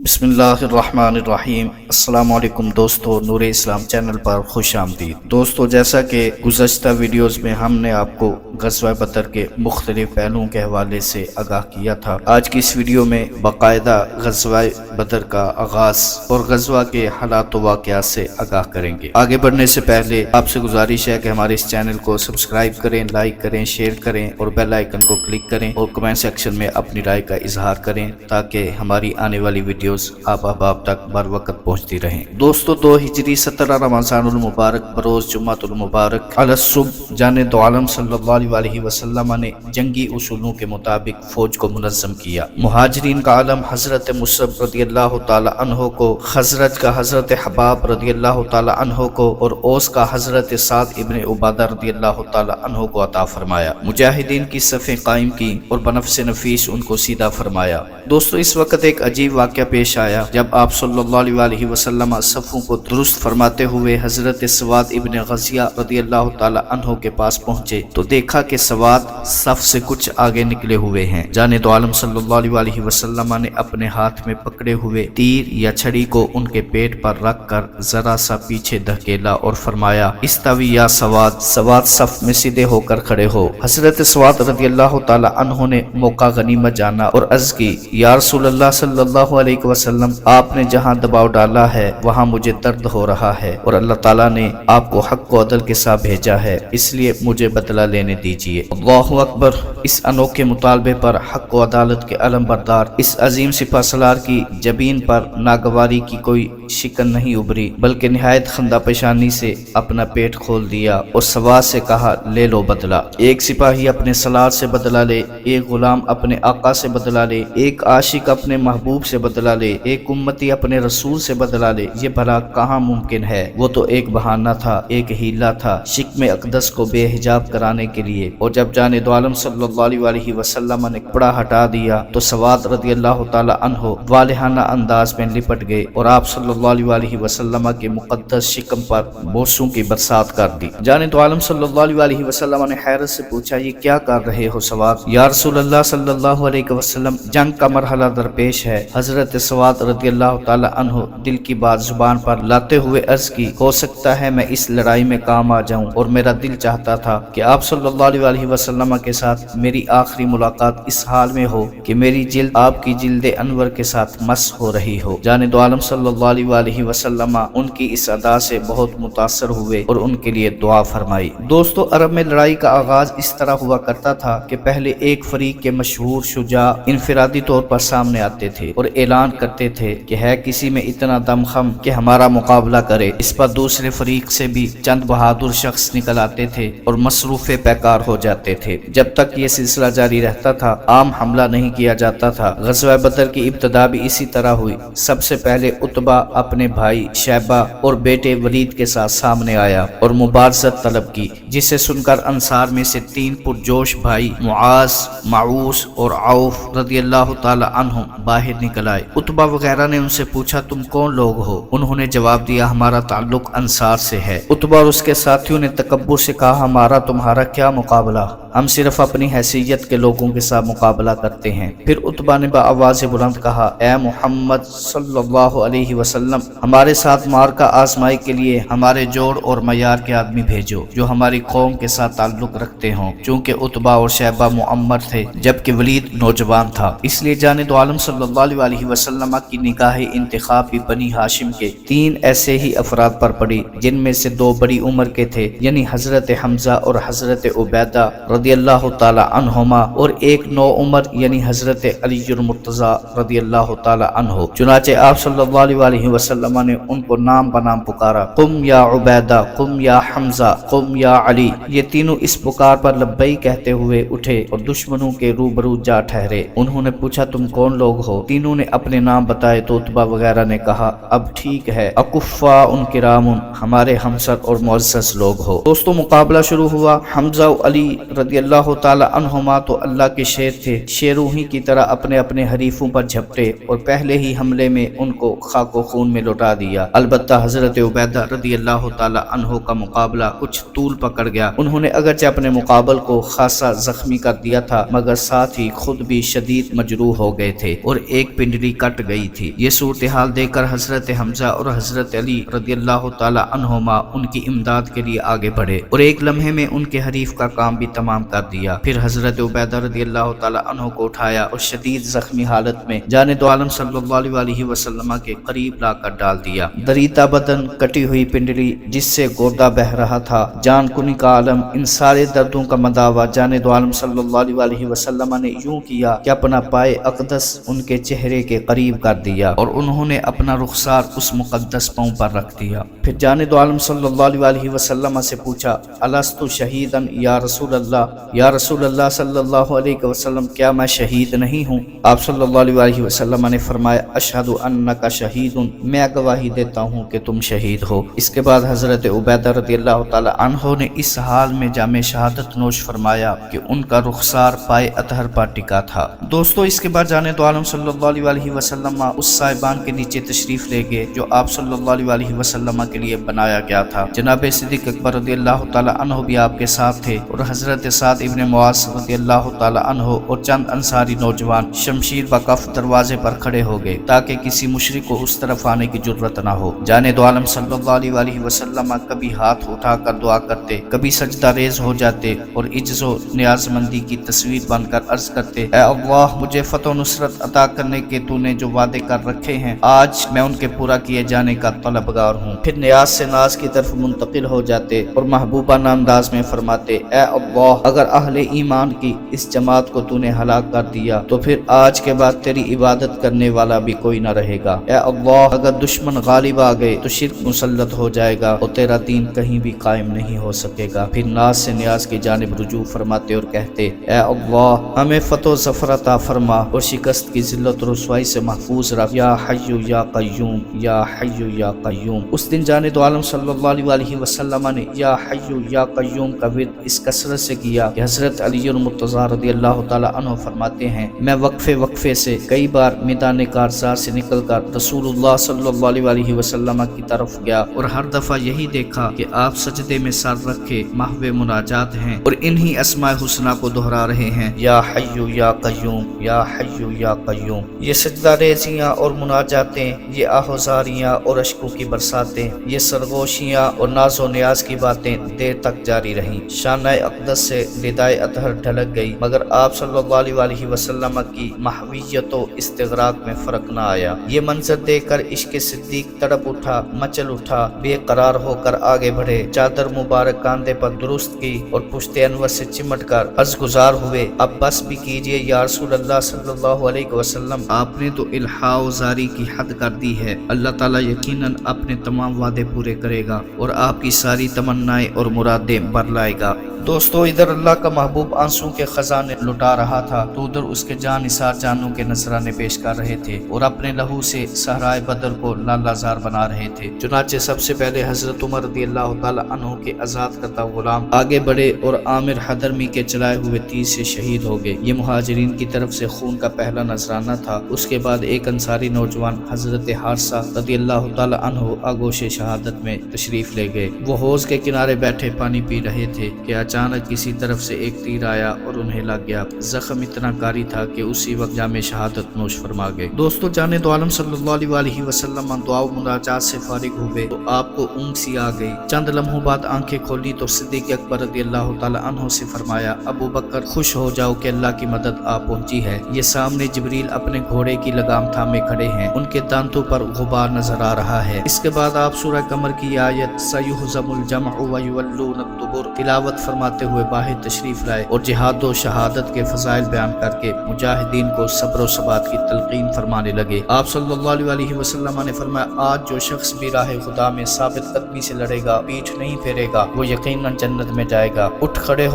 بسم اللہ الرحمن الرحیم۔ السلام علیکم دوستو، نور اسلام چینل پر خوش آمدید۔ دوستو، جیسا کہ گزشتہ ویڈیوز میں ہم نے آپ کو غزوہ بدر کے مختلف پہلوؤں کے حوالے سے آگاہ کیا تھا، آج کی اس ویڈیو میں باقاعدہ غزوہ بدر کا آغاز اور غزوہ کے حالات و واقعات سے آگاہ کریں گے۔ آگے بڑھنے سے پہلے آپ سے گزارش ہے کہ ہمارے اس چینل کو سبسکرائب کریں، لائک کریں، شیئر کریں اور بیل آئیکن کو کلک کریں اور کمنٹ سیکشن میں اپنی رائے کا اظہار کریں تاکہ ہماری آنے والی ویڈیوز آپ احباب تک بر وقت پہنچتی رہیں۔ دوستو، 2 ہجری 17 رمضان المبارک بروز جمعۃ المبارک علی الصبح جانب دو عالم صلی اللہ علیہ وسلم نے جنگی اصولوں کے مطابق فوج کو منظم کیا۔ مہاجرین کا عالم حضرت مصعب رضی اللہ تعالی عنہ کو، خزرج کا حضرت حباب رضی اللہ تعالی عنہ کو اور اوس کا حضرت سعد ابن عبادہ رضی اللہ تعالی عنہ کو عطا فرمایا۔ مجاہدین کی صفیں قائم کی اور بنفس نفیس ان کو سیدھا فرمایا۔ دوستو، اس وقت ایک عجیب واقعہ پیش آیا جب آپ صلی اللہ علیہ وسلم صفوں کو درست فرماتے ہوئے حضرت سواد ابن غزیہ رضی اللہ تعالی عنہ کے پاس پہنچے تو دیکھا کہ سواد صف سے کچھ آگے نکلے ہوئے ہیں۔ جانے دو عالم صلی اللہ علیہ وسلم نے اپنے ہاتھ میں پکڑے ہوئے تیر یا چھڑی کو ان کے پیٹ پر رکھ کر ذرا سا پیچھے دھکیلا اور فرمایا، استوی یا سواد، سواد صف میں سیدھے ہو کر کھڑے ہو۔ حضرت سواد رضی اللہ تعالی عنہ نے موقع غنیمت جانا اور عرض کی، یا رسول اللہ صلی اللہ علیہ وسلم، آپ نے جہاں دباؤ ڈالا ہے وہاں مجھے درد ہو رہا ہے اور اللہ تعالیٰ نے آپ کو حق و عدل کے ساتھ بھیجا ہے، اس لیے مجھے بدلہ لینے دیجیے۔ اللہ اکبر۔ اس انوکھے مطالبے پر حق و عدالت کے علم بردار اس عظیم سپہ سالار کی جبین پر ناگواری کی کوئی شکن نہیں ابھری، بلکہ نہایت خندہ پیشانی سے اپنا پیٹ کھول دیا اور سواد سے کہا، لے لو بدلہ۔ ایک سپاہی اپنے سالار سے بدلہ لے، ایک غلام اپنے آقا سے بدلہ لے، ایک عاشق اپنے محبوب سے بدلہ لے، ایک امتی اپنے رسول سے بدلہ لے، یہ بھلا کہاں ممکن ہے؟ وہ تو ایک بہانہ تھا، ایک ہیلہ تھا شکم اقدس کو بے حجاب کرانے کے لیے۔ اور جب جانے دو عالم صلی اللہ علیہ وسلم نے کپڑا ہٹا دیا تو سواد رضی اللہ تعالی عنہ والہانہ انداز میں لپٹ گئے اور آپ صلی اللہ علیہ وسلم کے مقدس شکم پر بوسوں کی برسات کر دی۔ جانے دو عالم صلی اللہ علیہ وسلم نے حیرت سے پوچھا، یہ کیا کر رہے ہو سواد؟ یا رسول اللہ صلی اللہ علیہ وسلم، جنگ کا مرحلہ درپیش ہے۔ حضرت سواد رضی اللہ تعالی عنہ دل کی بات زبان پر لاتے ہوئے عرض کی، ہو سکتا ہے میں اس لڑائی میں کام آ جاؤں اور میرا دل چاہتا تھا کہ آپ صلی اللہ علیہ وسلم کے ساتھ میری آخری ملاقات اس حال میں ہو کہ میری جلد آپ کی جلد انور کے ساتھ مس ہو رہی ہو۔ جانے دو عالم صلی اللہ علیہ وسلم ان کی اس ادا سے بہت متاثر ہوئے اور ان کے لیے دعا فرمائی۔ دوستو، عرب میں لڑائی کا آغاز اس طرح ہوا کرتا تھا کہ پہلے ایک فریق کے مشہور شجاع انفرادی طور پر سامنے آتے تھے اور اعلان کرتے تھے کہ ہے کسی میں اتنا دم خم کہ ہمارا مقابلہ کرے۔ اس پر دوسرے فریق سے بھی چند بہادر شخص نکل آتے تھے اور مصروف پیکار ہو جاتے تھے۔ جب تک یہ سلسلہ جاری رہتا تھا، عام حملہ نہیں کیا جاتا تھا۔ غزوہ بدر کی ابتدا بھی اسی طرح ہوئی۔ سب سے پہلے عتبہ اپنے بھائی شیبہ اور بیٹے ولید کے ساتھ سامنے آیا اور مبارزت طلب کی، جسے سن کر انصار میں سے 3 پرجوش بھائی معاذ، معوذ اور عوف رضی اللہ تعالی عنہ باہر نکل آئے۔ عتبہ وغیرہ نے ان سے پوچھا، تم کون لوگ ہو؟ انہوں نے جواب دیا، ہمارا تعلق انصار سے ہے۔ عتبہ اور اس کے ساتھیوں نے تکبر سے کہا، ہمارا تمہارا کیا مقابلہ، ہم صرف اپنی حیثیت کے لوگوں کے ساتھ مقابلہ کرتے ہیں۔ پھر عتبہ نے بآواز بلند کہا، اے محمد صلی اللہ علیہ وسلم، ہمارے ساتھ مارکہ آزمائی کے لیے ہمارے جوڑ اور معیار کے آدمی بھیجو جو ہماری قوم کے ساتھ تعلق رکھتے ہوں۔ چونکہ عتبہ اور شیبہ معمر تھے جبکہ ولید نوجوان تھا، اس لیے جانے دو عالم صلی اللہ علیہ وسلم کی نگاہ انتخاب بھی بنی ہاشم کے 3 ایسے ہی افراد پر پڑی، جن میں سے 2 بڑی عمر کے تھے، یعنی حضرت حمزہ اور حضرت عبیدہ رضی اللہ تعالی عنہما، اور ایک نو عمر یعنی حضرت علی المرتضی رضی اللہ تعالی عنہ۔ چنانچہ آپ صلی اللہ علیہ وسلم نے ان کو نام بنام پکارا، قم یا عبیدہ، قم یا حمزہ، قم یا علی۔ یہ تینوں اس پکار پر لبیک کہتے ہوئے اٹھے اور دشمنوں کے روبرو جا ٹھہرے۔ انہوں نے پوچھا، تم کون لوگ ہو؟ تینوں نے اپنے نام بتائے تو عتبہ وغیرہ نے کہا، اب ٹھیک ہے، اکفاء کرام، ہمارے ہمسر اور معزز لوگ ہو۔ دوستو، مقابلہ شروع ہوا۔ حمزہ و علی रदी अल्लाह ताला अन्हुमा तो अल्लाह के शेर थे, शेरों ही की तरह अपने अपने हरीफों पर झपटे और पहले ही हमले में उनको खाको खून में लौटा दिया। अलबत्ता हजरत उबैदा रदी अल्लाह ताला अन्हो का मुकाबला कुछ तूल पकड़ गया। उन्होंने अगरचे अपने मुकाबल को खासा जख्मी कर दिया था, मगर साथ ही खुद भी शदीद मजरूह हो गए थे और एक पिंडली कट गई थी। ये सूरत हाल देखकर हजरत हमजा और हजरत अली रदी अल्लाह ताला अन्हुमा उनकी इमदाद के लिए आगे बढ़े और एक लम्हे में उनके हरीफ का काम भी तमाम कर दिया। फिर हजरत उबैदा रदी अल्लाह ताला अन्हु को उठाया और शदीद जख्मी हालत में जाने दो आलम सल्लल्लाहु अलैहि वसल्लम के करीब लाकर डाल दिया। दरीता बदन, कटी हुई पिंडली जिससे गोदा बह रहा था, जान कुनी का आलम, इन सारे दर्दों का मदावा जाने दो आलम सल्लल्लाहु अलैहि वसल्लम ने यूं किया कि अपना पाए अक़दस उनके चेहरे के करीब कर दिया और उन्होंने अपना रुखसार उस मुक़द्दस पांव पर रख दिया। फिर जाने दो आलम सल्लल्लाहु अलैहि वसल्लम से पूछा, अलस्तु शहीदन या रसूल अल्लाह, या रसूल अल्लाह सल्लल्लाहु अलैहि वसल्लम, क्या मैं शहीद नहीं हूँ? आप सल्लल्लाहु अलैहि वसल्लम ने फरमाया, अशहदु अन्नका शहीदुन, मैं गवाही देता हूँ कि तुम शहीद हो। इसके बाद हजरत उबैदा रदियल्लाहु ताला अन्हु ने इस हाल में जामे शहादत नोश फरमाया कि उनका रुखसार पाए अतहर पर टिका था। दोस्तों, इसके बाद जाने दो आलम सल्लल्लाहु अलैहि वसल्लम उस साहिबान के नीचे तशरीफ ले गए जो आप सल्लल्लाहु अलैहि वसल्लम के लिए बनाया गया था। जनाब सिद्दीक अकबर रदियल्लाहु ताला अन्हु भी आपके साथ थे और हजरत साद इब्न मुआज़ रदियल्लाहु ताला अन्हु और चंद अंसारी नौजवान शमशीर बकफ दरवाजे पर खड़े हो गए ताकि किसी मुशरिक को उस तरफ आने की जुर्रत न हो। जाने दो आलम सल्लल्लाहु अलैहि वसल्लम कभी हाथ उठाकर दुआ करते, कभी सजदा रेज हो जाते और इज्जो नियाजमंदी की तस्वीर बनकर अर्ज करते, ऐ अल्लाह, मुझे फतह नुसरत अता करने के तूने जो वादे कर रखे हैं, आज मैं उनके पूरा किए जाने का तलबगार हूँ। फिर नियाज से नाज की तरफ मुंतकिल हो जाते और महबूबाना अंदाज में फरमाते, ऐ अल्लाह, अगर अहले ईमान की इस जमात को तूने हलाक कर दिया तो फिर आज के बाद तेरी इबादत करने वाला भी कोई न रहेगा। ऐ अल्लाह, अगर दुश्मन गालिब आ गए तो शिर्क मुसल्लत हो जाएगा और तेरा दीन कहीं भी कायम नहीं हो सकेगा। फिर नाज से नियाज की जानिब रुजू फरमाते और कहते, ऐ अल्लाह, हमें फतो ज़फ़र अता फरमा और शिकस्त की जिल्लत और रुसवाई से महफूज रख, या हय्यु या क़य्यूम, या हय्यु या क़य्यूम। उस दिन जाने दो आलम सल्लल्लाहु अलैहि वसल्लम ने या हय्यु या क़य्यूम का विर्द इस कसरत से किया कि हजरत अली मुर्तज़ा रदियल्लाहु ताला अन्हु फरमाते हैं, मैं वक्फे से कई बार मैदान कारज़ार से निकलकर रसूलुल्लाह सल्लल्लाहु अलैहि वसल्लम की तरफ गया और हर दफा यही देखा कि आप सजदे में सर रखे महवे मुनाजात हैं और इन्हीं अस्माए हुस्ना को दोहरा रहे हैं, या हय्यु या क़य्यूम, या हय्यु या क़य्यूम। ये सजदा रेज़ियाँ और मुनाजातें, ये आहुज़ारियाँ और अश्कों की बरसातें, ये सरगोशियाँ और नाज़ो नियाज की बातें देर तक जारी रहीं। शानाए अक़दस से निदाए अतहर ढलक गई, मगर आप सल्लल्लाहु अलैहि वसल्लम की महवियत व इस्तिग़राक़ में फ़र्क न आया। ये मंजर देखकर इश्क़ सिद्दीक तड़प उठा, मचल उठा, बेकरार होकर आगे बढ़े, चादर मुबारक कांधे पर दुरुस्त की और पुश्ते अनवर से चिमट कर अर्ज़ गुज़ार हुए, अब बस भी कीजिए या रसूल अल्लाह सल्लल्लाहु अलैहि वसल्लम, आपने तो इल्हाओ ज़ारी की हद कर दी है। अल्लाह ताला यकीनन अपने तमाम वादे पूरे करेगा और आपकी सारी तमन्नाएं और मुरादें बरलाएगा। दोस्तों, इधर अल्लाह का महबूब आंसू के खजाने लुटा रहा था तो उधर उसके जान निसार जानों के नजराने पेश कर रहे थे और अपने लहू से सहराए बदर को लालाजार बना रहे थे। चुनाचे सबसे पहले हजरत उमर रदियल्लाहु ताला अन्हु के आजाद करता गुलाम आगे बढ़े और आमिर हदरमी के चलाए हुए तीर से शहीद हो गए। ये मुहाजिरीन की तरफ से खून का पहला नजराना था। उसके बाद एक अंसारी नौजवान हजरत हारसा रदियल्लाहु ताला अन्हु आगोशे शहादत में तशरीफ ले गए। वो हौज के किनारे बैठे पानी पी रहे थे कि अचानक किसी तरफ से एक तीर आया और उन्हें लग गया। जख्म इतना कारी था कि उसी वक्त जामे शहादत नोश फरमा गए। दोस्तों, जाने दो आलम सल्लल्लाहु अलैहि वसल्लम दुआ मुनाजात से फारिग हुए तो आपको ऊँग सी आ गई। चंद लम्हों बाद आंखें खोली तो सिद्दीक अकबर रदियल्लाहु ताला अन्हु से फरमाया, अबू बकर, खुश हो जाओ कि अल्लाह की मदद आ पहुंची है। ये सामने जिब्रील अपने घोड़े की लगाम थामे खड़े हैं, उनके दांतों पर गुबार नजर आ रहा है। इसके बाद आप सूरह कमर की आयत सयुहज़मुल जमअ व युवल्लून अद-दुबुर तिलावत फरमाते हुए बाहर तशरीफ लाए और जिहाद व शहादत के फजाइल बयान करके मुजाहिदीन को सब्र व सबात की तलकीन फरमाने लगे। आप सल्लल्लाहु अलैहि वसल्लम ने फरमाया, आज जो शख्स भी राह खुदा में साबित कदमी से लड़ेगा, पीठ नहीं फेरेगा, वो यकीनन जन्नत में जाएगा। उठ खड़े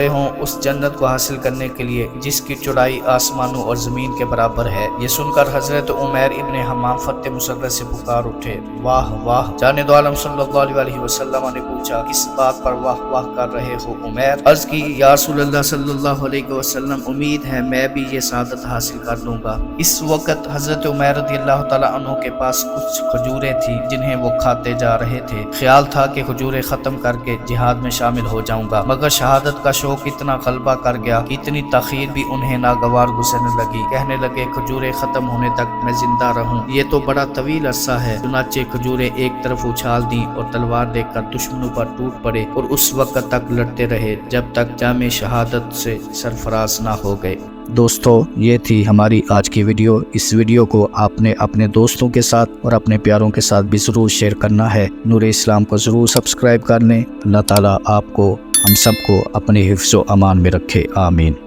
हो उस जन्नत को हासिल करने के लिए जिसकी चौड़ाई आसमानों और जमीन के बराबर है। ये सुनकर हजरत उमैर इब्ने हम्माम फत्ते मुसर्रत से पुकार उठे, वाह वाह। जाने दो आलम सल्लल्लाहु अलैहि वसल्लम ने पूछा, किस बात पर वाह वाह कर रहे रहे हो उमैर। अर्ज की या रसूल अल्लाह सल्लल्लाहु अलैहि वसल्लम, उम्मीद है मैं भी ये सआदत हासिल कर लूँगा। इस वक्त हज़रत उमैर रज़ियल्लाहु तआला अन्हु के पास कुछ खजूरें थी जिन्हें वो खाते जा रहे थे। ख्याल था कि खजूरें ख़त्म करके जिहाद में शामिल हो जाऊँगा, मगर शहादत का शौक इतना गलबा कर गया कि इतनी तख़ीर भी उन्हें नागवार गुजरने लगी। कहने लगे खजूरें ख़त्म होने तक मैं जिंदा रहूँ, ये तो बड़ा तवील अरसा है। चुनाचे खजूरें एक तरफ उछाल दी और तलवार देखकर दुश्मनों पर टूट पड़े और उस वक्त तक लड़ते रहे जब तक जामे शहादत से सरफराज ना हो गए। दोस्तों, ये थी हमारी आज की वीडियो। इस वीडियो को आपने अपने दोस्तों के साथ और अपने प्यारों के साथ भी ज़रूर शेयर करना है। नूरे इस्लाम को ज़रूर सब्सक्राइब कर लें। अल्लाह ताला आपको हम सबको अपने हिफ्ज़ व अमान में रखे। आमीन।